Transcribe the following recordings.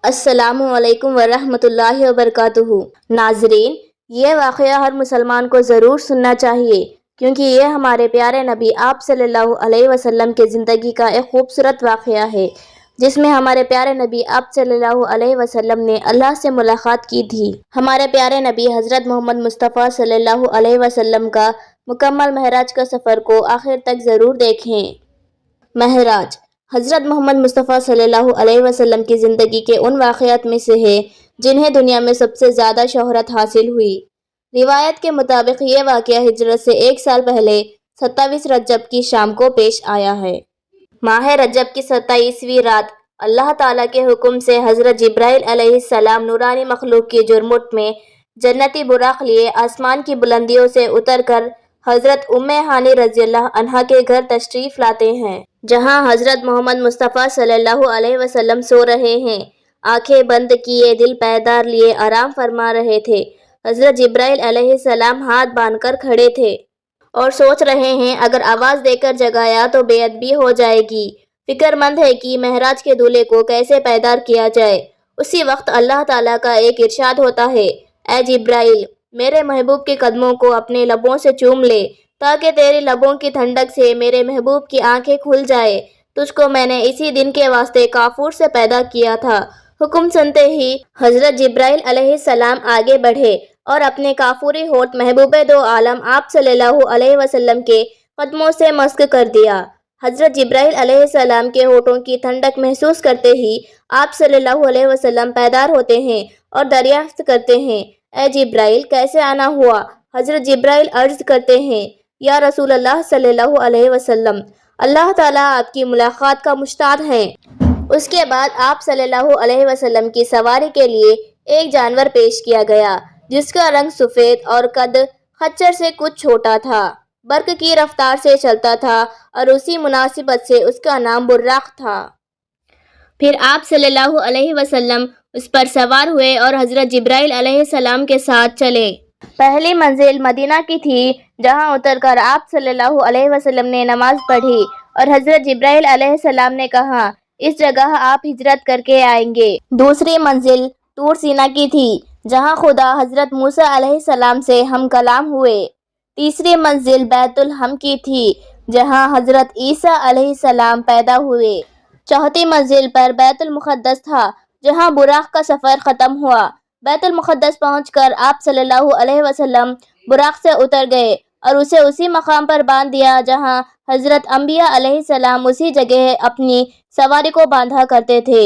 السلام علیکم ورحمۃ اللہ وبرکاتہ۔ ناظرین، یہ واقعہ ہر مسلمان کو ضرور سننا چاہیے کیونکہ یہ ہمارے پیارے نبی آپ صلی اللہ علیہ وسلم کی زندگی کا ایک خوبصورت واقعہ ہے، جس میں ہمارے پیارے نبی آپ صلی اللہ علیہ وسلم نے اللہ سے ملاقات کی تھی۔ ہمارے پیارے نبی حضرت محمد مصطفیٰ صلی اللہ علیہ وسلم کا مکمل معراج کا سفر کو آخر تک ضرور دیکھیں۔ معراج حضرت محمد مصطفیٰ صلی اللہ علیہ وسلم کی زندگی کے ان واقعات میں سے ہے جنہیں دنیا میں سب سے زیادہ شہرت حاصل ہوئی۔ روایت کے مطابق یہ واقعہ ہجرت سے 1 سال پہلے 27 رجب کی شام کو پیش آیا ہے۔ ماہ رجب کی 27ویں رات اللہ تعالیٰ کے حکم سے حضرت جبرائیل علیہ السلام نورانی مخلوق کی جرمٹ میں جنتی براق لیے آسمان کی بلندیوں سے اتر کر حضرت ام ہانی رضی اللہ عنہا کے گھر تشریف لاتے ہیں، جہاں حضرت محمد مصطفیٰ صلی اللہ علیہ وسلم سو رہے ہیں، آنکھیں بند کیے دل بیدار لیے آرام فرما رہے تھے۔ حضرت جبرائیل علیہ السلام ہاتھ باندھ کر کھڑے تھے اور سوچ رہے ہیں اگر آواز دے کر جگایا تو بے ادبی ہو جائے گی، فکر مند ہے کہ معراج کے دولہے کو کیسے بیدار کیا جائے۔ اسی وقت اللہ تعالیٰ کا ایک ارشاد ہوتا ہے، اے جبرائیل، میرے محبوب کے قدموں کو اپنے لبوں سے چوم لے تاکہ تیرے لبوں کی ٹھنڈک سے میرے محبوب کی آنکھیں کھل جائے۔ تجھ کو میں نے اسی دن کے واسطے کافور سے پیدا کیا تھا۔ حکم سنتے ہی حضرت جبرائیل علیہ السلام آگے بڑھے اور اپنے کافوری ہونٹ محبوب دو عالم آپ صلی اللہ علیہ وسلم کے قدموں سے مسک کر دیا۔ حضرت جبرائیل علیہ السلام کے ہونٹوں کی ٹھنڈک محسوس کرتے ہی آپ صلی اللہ علیہ وسلم بیدار ہوتے ہیں اور دریافت کرتے ہیں، اے جبرائیل، کیسے آنا ہوا؟ حضرت جبرائیل عرض کرتے ہیں، یا رسول اللہ صلی اللہ علیہ وسلم، اللہ تعالیٰ آپ کی ملاقات کا مشتاق ہیں۔ اس کے بعد آپ صلی اللہ علیہ وسلم کی سواری کے لیے ایک جانور پیش کیا گیا جس کا رنگ سفید اور قد خچر سے کچھ چھوٹا تھا، برق کی رفتار سے چلتا تھا اور اسی مناسبت سے اس کا نام براق تھا۔ پھر آپ صلی اللہ علیہ وسلم اس پر سوار ہوئے اور حضرت جبرائیل علیہ السلام کے ساتھ چلے۔ پہلی منزل مدینہ کی تھی، جہاں اتر کر آپ صلی اللہ علیہ وسلم نے نماز پڑھی اور حضرت جبرائیل علیہ السلام نے کہا، اس جگہ آپ ہجرت کر کے آئیں گے۔ دوسری منزل طور سینا کی تھی، جہاں خدا حضرت موسیٰ علیہ السلام سے ہم کلام ہوئے۔ تیسری منزل بیت الحم کی تھی، جہاں حضرت عیسیٰ علیہ السلام پیدا ہوئے۔ چوتھی منزل پر بیت المقدس تھا، جہاں براق کا سفر ختم ہوا۔ بیت المقدس پہنچ کر آپ صلی اللہ علیہ وسلم براق سے اتر گئے اور اسے اسی مقام پر باندھ دیا جہاں حضرت انبیاء علیہ السلام اسی جگہ اپنی سواری کو باندھا کرتے تھے۔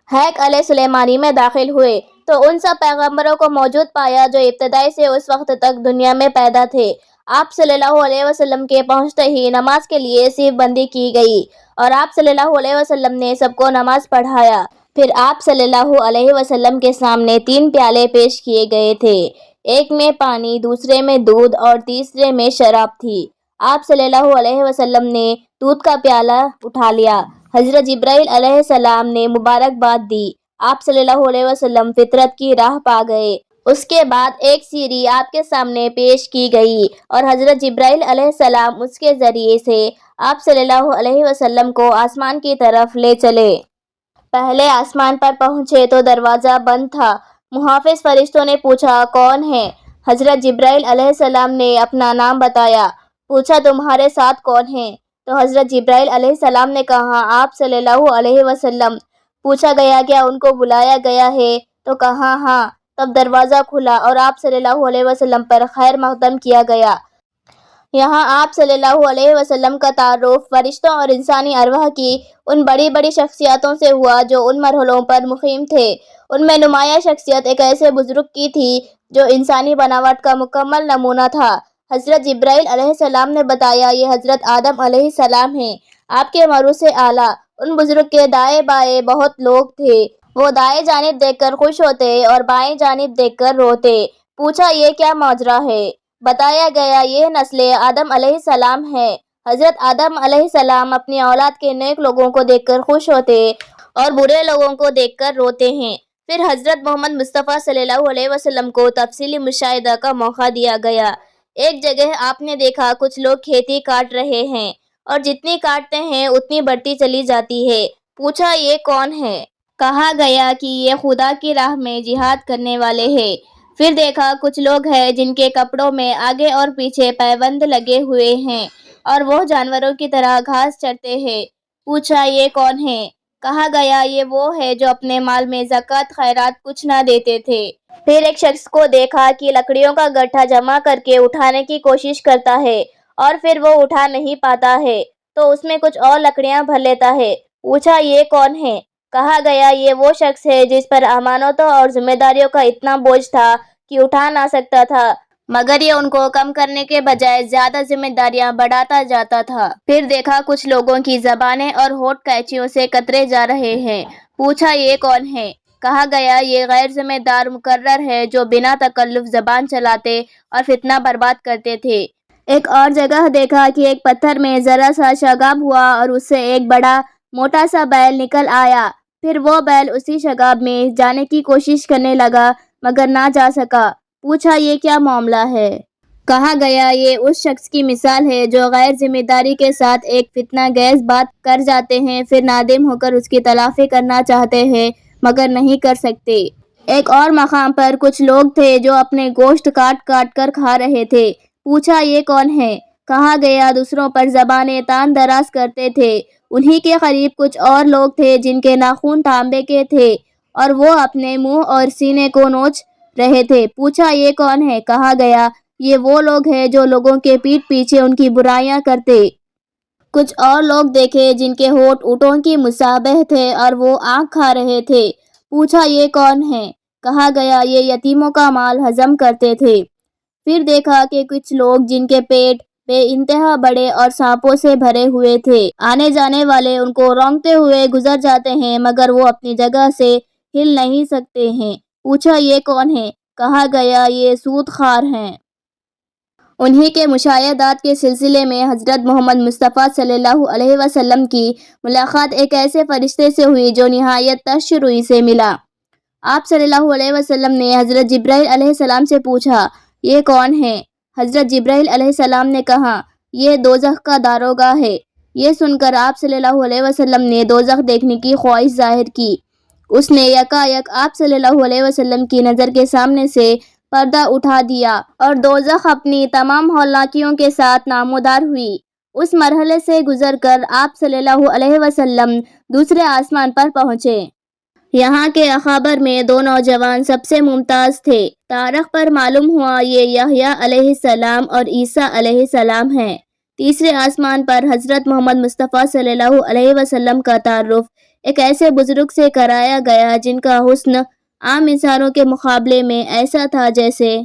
ہیکل سلیمانی میں داخل ہوئے تو ان سب پیغمبروں کو موجود پایا جو ابتدائی سے اس وقت تک دنیا میں پیدا تھے۔ آپ صلی اللہ علیہ وسلم کے پہنچتے ہی نماز کے لیے صف بندی کی گئی اور آپ صلی اللہ علیہ وسلم نے سب کو نماز پڑھایا۔ پھر آپ صلی اللہ علیہ وسلم کے سامنے 3 پیالے پیش کیے گئے تھے، ایک میں پانی، دوسرے میں دودھ اور تیسرے میں شراب تھی۔ آپ صلی اللہ علیہ وسلم نے دودھ کا پیالہ اٹھا لیا، حضرت جبرائیل علیہ السلام نے مبارکباد دی، آپ صلی اللہ علیہ وسلم فطرت کی راہ پا گئے۔ اس کے بعد ایک سیڑھی آپ کے سامنے پیش کی گئی اور حضرت جبرائیل علیہ السلام اس کے ذریعے سے آپ صلی اللہ علیہ وسلم کو آسمان کی طرف لے چلے۔ پہلے آسمان پر پہنچے تو دروازہ بند تھا۔ محافظ فرشتوں نے پوچھا، کون ہے؟ حضرت جبرائیل علیہ السلام نے اپنا نام بتایا۔ پوچھا، تمہارے ساتھ کون ہیں؟ تو حضرت جبرائیل علیہ السلام نے کہا، آپ صلی اللہ علیہ وسلم۔ پوچھا گیا، کیا ان کو بلایا گیا ہے؟ تو کہا، ہاں۔ تب دروازہ کھلا اور آپ صلی اللہ علیہ وسلم پر خیر مقدم کیا گیا۔ یہاں آپ صلی اللہ علیہ وسلم کا تعارف فرشتوں اور انسانی ارواح کی ان بڑی بڑی شخصیتوں سے ہوا جو ان مرحلوں پر مقیم تھے۔ ان میں نمایاں شخصیت ایک ایسے بزرگ کی تھی جو انسانی بناوٹ کا مکمل نمونہ تھا۔ حضرت جبرائیل علیہ السلام نے بتایا، یہ حضرت آدم علیہ السلام ہیں، آپ کے موروث اعلیٰ۔ ان بزرگ کے دائیں بائیں بہت لوگ تھے، وہ دائیں جانب دیکھ کر خوش ہوتے اور بائیں جانب دیکھ کر روتے۔ پوچھا، یہ کیا ماجرا ہے؟ بتایا گیا، یہ نسل آدم علیہ السلام ہے۔ حضرت آدم علیہ السلام اپنی اولاد کے نیک لوگوں کو دیکھ کر خوش ہوتے اور برے لوگوں کو دیکھ کر روتے ہیں۔ پھر حضرت محمد مصطفیٰ صلی اللہ علیہ وسلم کو تفصیلی مشاہدہ کا موقع دیا گیا۔ ایک جگہ آپ نے دیکھا کچھ لوگ کھیتی کاٹ رہے ہیں اور جتنی کاٹتے ہیں اتنی بڑھتی چلی جاتی ہے۔ پوچھا، یہ کون ہے؟ کہا گیا کہ یہ خدا کی راہ میں جہاد کرنے والے ہیں۔ پھر دیکھا کچھ لوگ ہیں جن کے کپڑوں میں آگے اور پیچھے پیبند لگے ہوئے ہیں اور وہ جانوروں کی طرح گھاس چرتے ہیں۔ پوچھا یہ کون ہے؟ کہا گیا یہ وہ ہے جو اپنے مال میں زکوٰۃ خیرات کچھ نہ دیتے تھے۔ پھر ایک شخص کو دیکھا کہ لکڑیوں کا گٹھا جمع کر کے اٹھانے کی کوشش کرتا ہے اور پھر وہ اٹھا نہیں پاتا ہے تو اس میں کچھ اور لکڑیاں بھر لیتا ہے۔ پوچھا یہ کون ہے؟ کہا گیا یہ وہ شخص ہے جس پر امانتوں اور ذمہ داریوں کا اتنا بوجھ تھا کہ اٹھا نہ سکتا تھا، مگر یہ ان کو کم کرنے کے بجائے زیادہ ذمہ داریاں بڑھاتا جاتا تھا۔ پھر دیکھا کچھ لوگوں کی زبانیں اور ہونٹ قینچیوں سے کترے جا رہے ہیں۔ پوچھا یہ کون ہے؟ کہا گیا یہ غیر ذمہ دار مقرر ہے جو بنا تکلف زبان چلاتے اور فتنہ برباد کرتے تھے۔ ایک اور جگہ دیکھا کہ ایک پتھر میں ذرا سا شگاف ہوا اور اس سے ایک بڑا موٹا سا بیل نکل آیا۔ پھر وہ بیل اسی شگاف میں جانے کی کوشش کرنے لگا مگر نہ جا سکا۔ پوچھا یہ کیا معاملہ ہے؟ کہا گیا یہ اس شخص کی مثال ہے جو غیر ذمہ داری کے ساتھ ایک فتنہ گیز بات کر جاتے ہیں، پھر نادم ہو کر اس کی تلافی کرنا چاہتے ہیں مگر نہیں کر سکتے۔ ایک اور مقام پر کچھ لوگ تھے جو اپنے گوشت کاٹ کاٹ کر کھا رہے تھے۔ پوچھا یہ کون ہے؟ کہا گیا دوسروں پر زبانیں تان دراز کرتے تھے۔ انہی کے قریب کچھ اور لوگ تھے جن کے ناخن تانبے کے تھے اور وہ اپنے منہ اور سینے کو نوچ رہے تھے۔ پوچھا یہ کون ہے؟ کہا گیا یہ وہ لوگ ہیں جو لوگوں کے پیٹھ پیچھے ان کی برائیاں کرتے۔ کچھ اور لوگ دیکھے جن کے ہونٹ اونٹوں کی مشابہ تھے اور وہ آگ کھا رہے تھے۔ پوچھا یہ کون ہے؟ کہا گیا یہ یتیموں کا مال ہضم کرتے تھے۔ پھر دیکھا کہ کچھ لوگ جن کے پیٹ بے انتہا بڑے اور سانپوں سے بھرے ہوئے تھے، آنے جانے والے ان کو رونگتے ہوئے گزر جاتے ہیں مگر وہ اپنی جگہ سے ہل نہیں سکتے ہیں۔ پوچھا یہ کون ہے؟ کہا گیا یہ سود خوار ہیں۔ انہی کے مشاہدات کے سلسلے میں حضرت محمد مصطفیٰ صلی اللہ علیہ وسلم کی ملاقات ایک ایسے فرشتے سے ہوئی جو نہایت تشریح سے ملا۔ آپ صلی اللہ علیہ وسلم نے حضرت جبرائیل علیہ السلام سے پوچھا یہ کون ہے؟ حضرت جبرائیل علیہ السلام نے کہا یہ دوزخ کا داروغہ ہے۔ یہ سن کر آپ صلی اللہ علیہ وسلم نے دوزخ دیکھنے کی خواہش ظاہر کی۔ اس نے یکایک آپ صلی اللہ علیہ وسلم کی نظر کے سامنے سے پردہ اٹھا دیا اور دوزخ اپنی تمام ہولناکیوں کے ساتھ نمودار ہوئی۔ اس مرحلے سے گزر کر آپ صلی اللہ علیہ وسلم دوسرے آسمان پر پہنچے۔ یہاں کے اخبار میں دو نوجوان سب سے ممتاز تھے۔ تاریخ پر معلوم ہوا یہ یحییٰ علیہ السلام اور عیسیٰ علیہ السلام ہیں۔ تیسرے آسمان پر حضرت محمد مصطفیٰ صلی اللہ علیہ وسلم کا تعارف ایک ایسے بزرگ سے کرایا گیا جن کا حسن عام انسانوں کے مقابلے میں ایسا تھا جیسے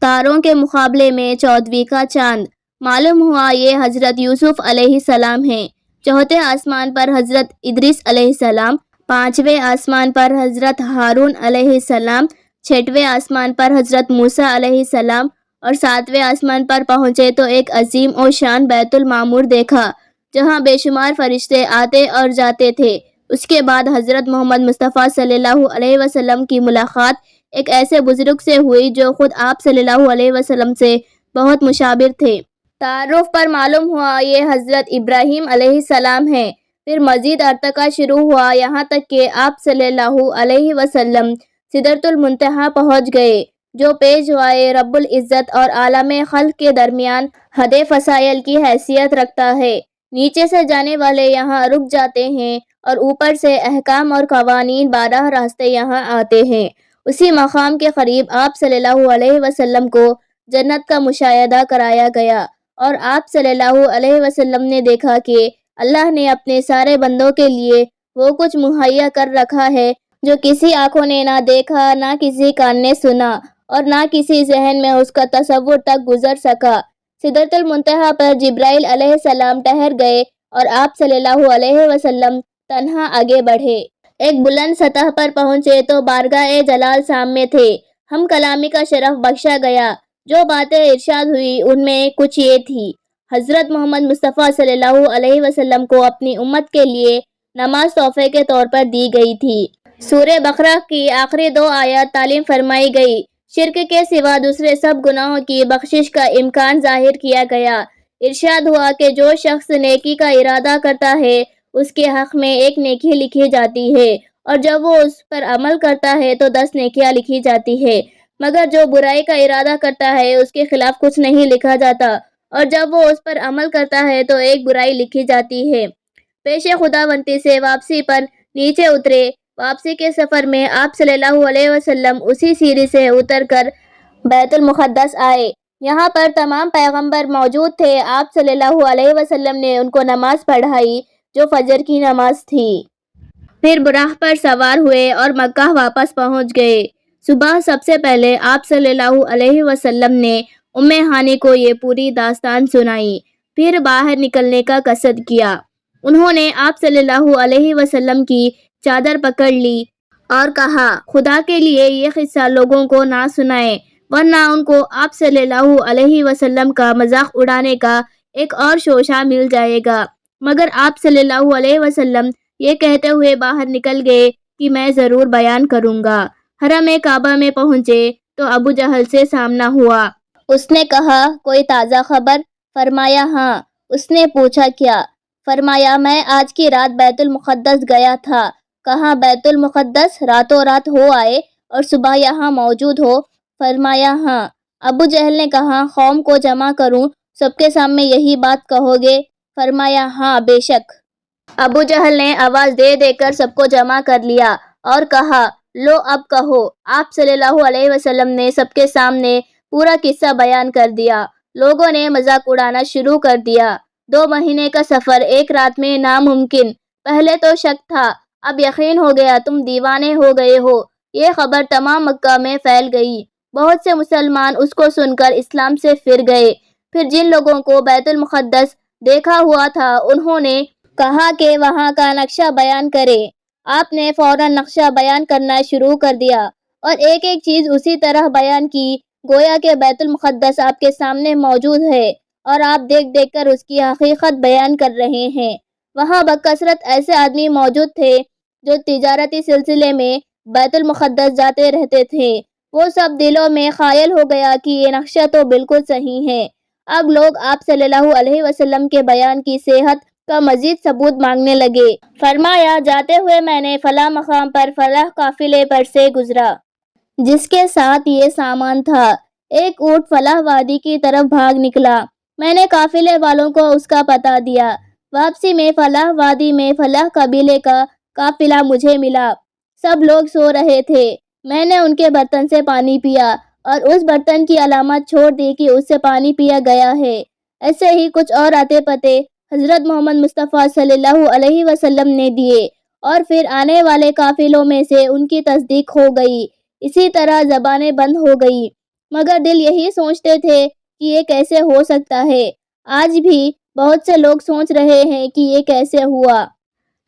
تاروں کے مقابلے میں چودھویں کا چاند۔ معلوم ہوا یہ حضرت یوسف علیہ السلام ہیں۔ چوتھے آسمان پر حضرت ادریس علیہ السلام، پانچویں آسمان پر حضرت ہارون علیہ السلام، چھٹویں آسمان پر حضرت موسیٰ علیہ السلام اور ساتویں آسمان پر پہنچے تو ایک عظیم و شان بیت المعمور دیکھا جہاں بے شمار فرشتے آتے اور جاتے تھے۔ اس کے بعد حضرت محمد مصطفیٰ صلی اللہ علیہ وسلم کی ملاقات ایک ایسے بزرگ سے ہوئی جو خود آپ صلی اللہ علیہ وسلم سے بہت مشابہ تھے۔ تعارف پر معلوم ہوا یہ حضرت ابراہیم علیہ السلام ہیں۔ پھر مزید ارتقا شروع ہوا یہاں تک کہ آپ صلی اللہ علیہ وسلم سدرۃ المنتہا پہنچ گئے جو پیشوائے رب العزت اور عالم خلق کے درمیان حد فصائل کی حیثیت رکھتا ہے۔ نیچے سے جانے والے یہاں رک جاتے ہیں اور اوپر سے احکام اور قوانین 12 راستے یہاں آتے ہیں۔ اسی مقام کے قریب آپ صلی اللہ علیہ وسلم کو جنت کا مشاہدہ کرایا گیا اور آپ صلی اللہ علیہ وسلم نے دیکھا کہ اللہ نے اپنے سارے بندوں کے لیے وہ کچھ مہیا کر رکھا ہے جو کسی آنکھوں نے نہ دیکھا، نہ کسی کان نے سنا اور نہ کسی ذہن میں اس کا تصور تک گزر سکا۔ سدرۃ المنتہا پر جبرائیل علیہ السلام ٹھہر گئے اور آپ صلی اللہ علیہ وسلم تنہا آگے بڑھے۔ ایک بلند سطح پر پہنچے تو بارگاہ جلال سامنے تھے۔ ہم کلامی کا شرف بخشا گیا۔ جو باتیں ارشاد ہوئی ان میں کچھ یہ تھی۔ حضرت محمد مصطفیٰ صلی اللہ علیہ وسلم کو اپنی امت کے لیے نماز تحفے کے طور پر دی گئی تھی۔ سورہ بقرہ کی آخری 2 آیات تعلیم فرمائی گئی۔ شرک کے سوا دوسرے سب گناہوں کی بخشش کا امکان ظاہر کیا گیا۔ ارشاد ہوا کہ جو شخص نیکی کا ارادہ کرتا ہے اس کے حق میں ایک نیکی لکھی جاتی ہے اور جب وہ اس پر عمل کرتا ہے تو 10 نیکیاں لکھی جاتی ہے، مگر جو برائی کا ارادہ کرتا ہے اس کے خلاف کچھ نہیں لکھا جاتا، اور جب وہ اس پر عمل کرتا ہے تو ایک برائی لکھی جاتی ہے۔ پیش خداوندی سے واپسی پر نیچے اترے۔ واپسی کے سفر میں آپ صلی اللہ علیہ وسلم اسی سیڑھی سے اتر کر بیت المقدس آئے۔ یہاں پر تمام پیغمبر موجود تھے۔ آپ صلی اللہ علیہ وسلم نے ان کو نماز پڑھائی جو فجر کی نماز تھی۔ پھر براق پر سوار ہوئے اور مکہ واپس پہنچ گئے۔ صبح سب سے پہلے آپ صلی اللہ علیہ وسلم نے ام ہانی کو یہ پوری داستان سنائی، پھر باہر نکلنے کا قصد کیا۔ انہوں نے آپ صلی اللہ علیہ وسلم کی چادر پکڑ لی اور کہا، خدا کے لیے یہ قصہ لوگوں کو نہ سنائیں، ورنہ ان کو آپ صلی اللہ علیہ وسلم کا مذاق اڑانے کا ایک اور شوشہ مل جائے گا۔ مگر آپ صلی اللہ علیہ وسلم یہ کہتے ہوئے باہر نکل گئے کہ میں ضرور بیان کروں گا۔ حرم کعبہ میں پہنچے تو ابو جہل سے سامنا ہوا۔ اس نے کہا، کوئی تازہ خبر؟ فرمایا ہاں۔ اس نے پوچھا کیا؟ فرمایا میں آج کی رات بیت المقدس گیا تھا۔ کہا بیت المقدس؟ راتوں رات ہو آئے اور صبح یہاں موجود ہو؟ فرمایا ہاں۔ ابو جہل نے کہا، قوم کو جمع کروں، سب کے سامنے یہی بات کہو گے؟ فرمایا ہاں بے شک۔ ابو جہل نے آواز دے دے کر سب کو جمع کر لیا اور کہا، لو اب کہو۔ آپ صلی اللہ علیہ وسلم نے سب کے سامنے پورا قصہ بیان کر دیا۔ لوگوں نے مذاق اڑانا شروع کر دیا۔ 2 مہینے کا سفر ایک رات میں ناممکن۔ پہلے تو شک تھا، اب یقین ہو گیا تم دیوانے ہو گئے ہو۔ یہ خبر تمام مکہ میں پھیل گئی۔ بہت سے مسلمان اس کو سن کر اسلام سے پھر گئے۔ پھر جن لوگوں کو بیت المقدس دیکھا ہوا تھا انہوں نے کہا کہ وہاں کا نقشہ بیان کریں۔ آپ نے فوراً نقشہ بیان کرنا شروع کر دیا اور ایک ایک چیز اسی طرح بیان کی گویا کہ بیت المقدس آپ کے سامنے موجود ہے اور آپ دیکھ دیکھ کر اس کی حقیقت بیان کر رہے ہیں۔ وہاں بکثرت ایسے آدمی موجود تھے جو تجارتی سلسلے میں بیت المقدس جاتے رہتے تھے۔ وہ سب دلوں میں قائل ہو گیا کہ یہ نقشہ تو بالکل صحیح ہے۔ اب لوگ آپ صلی اللہ علیہ وسلم کے بیان کی صحت کا مزید ثبوت مانگنے لگے۔ فرمایا، جاتے ہوئے میں نے فلاں مقام پر فلاں قافلے پر سے گزرا جس کے ساتھ یہ سامان تھا۔ ایک اونٹ فلاں وادی کی طرف بھاگ نکلا۔ میں نے قافلے والوں کو اس کا پتہ دیا۔ واپسی میں فلاں وادی میں فلاں قبیلے کا قافلہ مجھے ملا۔ سب لوگ سو رہے تھے۔ میں نے ان کے برتن سے پانی پیا اور اس برتن کی علامت چھوڑ دی کہ اس سے پانی پیا گیا ہے۔ ایسے ہی کچھ اور آتے پتے حضرت محمد مصطفیٰ صلی اللہ علیہ وسلم نے دیے اور پھر آنے والے قافلوں میں سے ان کی تصدیق ہو گئی۔ اسی طرح زبانیں بند ہو گئی، مگر دل یہی سوچتے تھے کہ یہ کیسے ہو سکتا ہے۔ آج بھی بہت سے لوگ سوچ رہے ہیں کہ یہ کیسے ہوا۔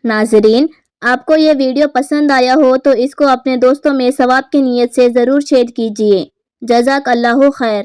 ناظرین، آپ کو یہ ویڈیو پسند آیا ہو تو اس کو اپنے دوستوں میں ثواب کی نیت سے ضرور شیئر کیجیے۔ جزاک اللہ خیر۔